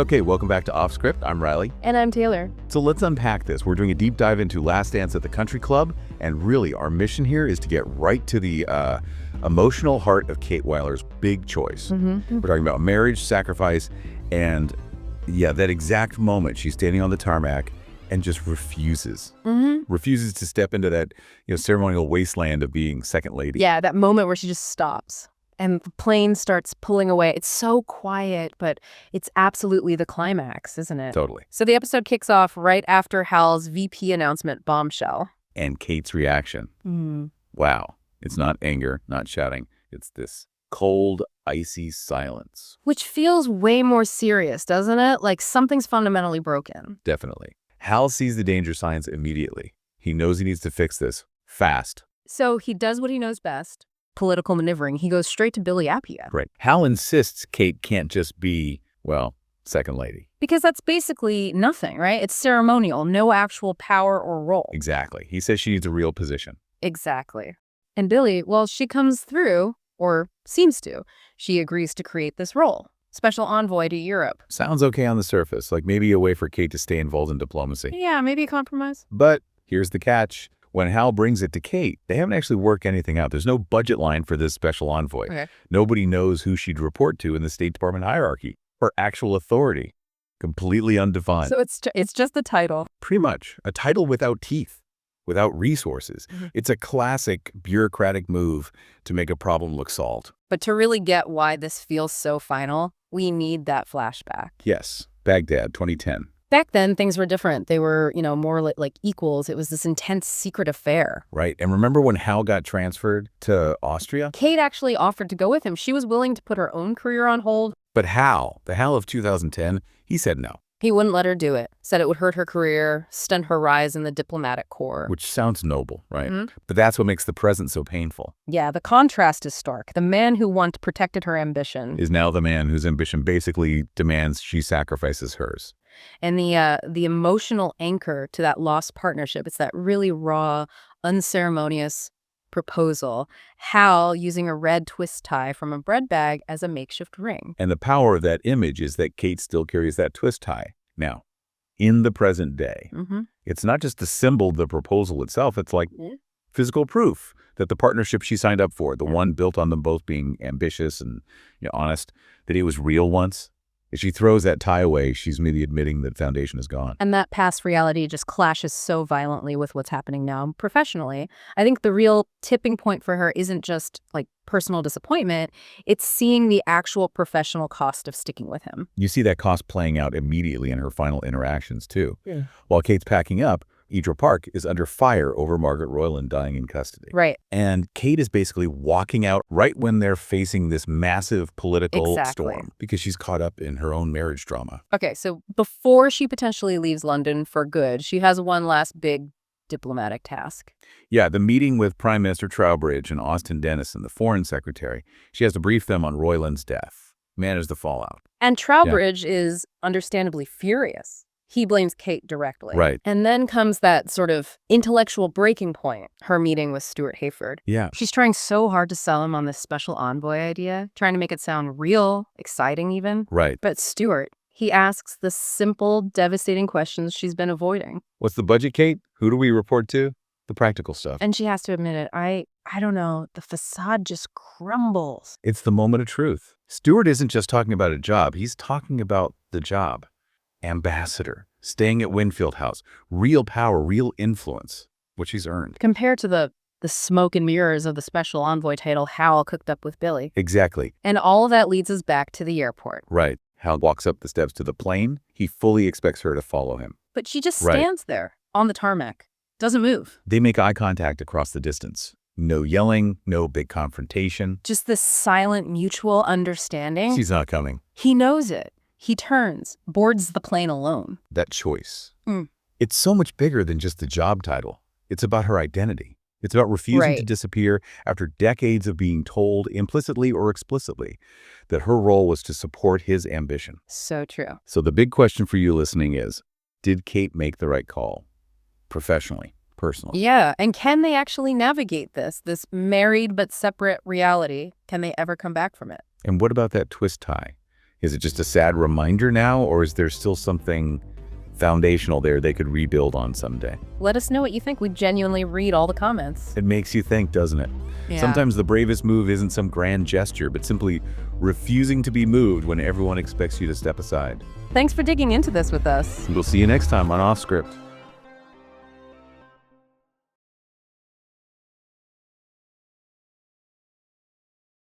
Okay, welcome back to Off Script. I'm Riley. And I'm Taylor. So let's unpack this. We're doing a deep dive into Last Dance at the Country Club, and really our mission here is to get right to the emotional heart of Kate Weiler's big choice. We're talking about marriage, sacrifice, and yeah, that exact moment she's standing on the tarmac and just refuses to step into that ceremonial wasteland of being second lady. Yeah, that moment where she just stops and the plane starts pulling away. It's so quiet, but it's absolutely the climax, isn't it? Totally. So the episode kicks off right after Hal's VP announcement bombshell. And Kate's reaction. Wow. It's not anger, not shouting. It's this cold, icy silence. Which feels way more serious, doesn't it? Like something's fundamentally broken. Definitely. Hal sees the danger signs immediately. He knows he needs to fix this fast. So he does what he knows best. Political maneuvering. He goes straight to Billy Appiah. Right. Hal insists Kate can't just be, well, second lady. Because that's basically nothing, right? It's ceremonial, no actual power or role. Exactly. He says she needs a real position. Exactly. And Billy, well, she comes through, or seems to. She agrees to create this role. Special envoy to Europe. Sounds okay on the surface, like maybe a way for Kate to stay involved in diplomacy. Yeah, maybe a compromise. But here's the catch. When Hal brings it to Kate, they haven't actually worked anything out. There's no budget line for this special envoy. Okay. Nobody knows who she'd report to in the State Department hierarchy. Her actual authority, completely undefined. So it's just the title. Pretty much. A title without teeth, without resources. It's a classic bureaucratic move to make a problem look solved. But to really get why this feels so final, we need that flashback. Yes. Baghdad, 2010. Back then, things were different. They were, more like equals. It was this intense secret affair. Right. And remember when Hal got transferred to Austria? Kate actually offered to go with him. She was willing to put her own career on hold. But Hal, the Hal of 2010, he said no. He wouldn't let her do it. Said it would hurt her career, stunt her rise in the diplomatic corps. Which sounds noble, right? But that's what makes the present so painful. Yeah, the contrast is stark. The man who once protected her ambition Is now the man whose ambition basically demands she sacrifices hers. And the emotional anchor to that lost partnership, it's that really raw, unceremonious proposal. Hal using a red twist tie from a bread bag as a makeshift ring. And the power of that image is that Kate still carries that twist tie. Now, in the present day, it's not just the symbol of the proposal itself. It's like physical proof that the partnership she signed up for, the one built on them both being ambitious and honest, that it was real once. If she throws that tie away, she's merely admitting that foundation is gone. And that past reality just clashes so violently with what's happening now professionally. I think the real tipping point for her isn't just like personal disappointment. It's seeing the actual professional cost of sticking with him. You see that cost playing out immediately in her final interactions, too. Yeah. While Kate's packing up, EIdra Park is under fire over Margaret Roylin dying in custody. Right. And Kate is basically walking out right when they're facing this massive political storm because she's caught up in her own marriage drama. Okay, so before she potentially leaves London for good, she has one last big diplomatic task. Yeah, the meeting with Prime Minister Trowbridge and Austin Dennison, the foreign secretary. She has to brief them on Roylin's death, manage the fallout. And Trowbridge is understandably furious. He blames Kate directly. Right. And then comes that sort of intellectual breaking point, her meeting with Stuart Hayford. Yeah. She's trying so hard to sell him on this special envoy idea, trying to make it sound real, exciting even. Right. But Stuart, he asks the simple, devastating questions she's been avoiding. What's the budget, Kate? Who do we report to? The practical stuff. And she has to admit it. I don't know. The facade just crumbles. It's the moment of truth. Stuart isn't just talking about a job. He's talking about the job. Ambassador, staying at Winfield House, real power, real influence, which he's earned. Compared to the smoke and mirrors of the special envoy title Hal cooked up with Billy. Exactly. And all of that leads us back to the airport. Right. Hal walks up the steps to the plane. He fully expects her to follow him. But she just stands there on the tarmac, doesn't move. They make eye contact across the distance. No yelling, no big confrontation. Just this silent mutual understanding. She's not coming. He knows it. He turns, boards the plane alone. That choice. It's so much bigger than just the job title. It's about her identity. It's about refusing to disappear after decades of being told, implicitly or explicitly, that her role was to support his ambition. So true. So the big question for you listening is, did Kate make the right call? Professionally, personally. Yeah, and can they actually navigate this married but separate reality? Can they ever come back from it? And what about that twist tie? Is it just a sad reminder now, or is there still something foundational there they could rebuild on someday? Let us know what you think. We genuinely read all the comments. It makes you think, doesn't it? Yeah. Sometimes the bravest move isn't some grand gesture, but simply refusing to be moved when everyone expects you to step aside. Thanks for digging into this with us. We'll see you next time on Off Script.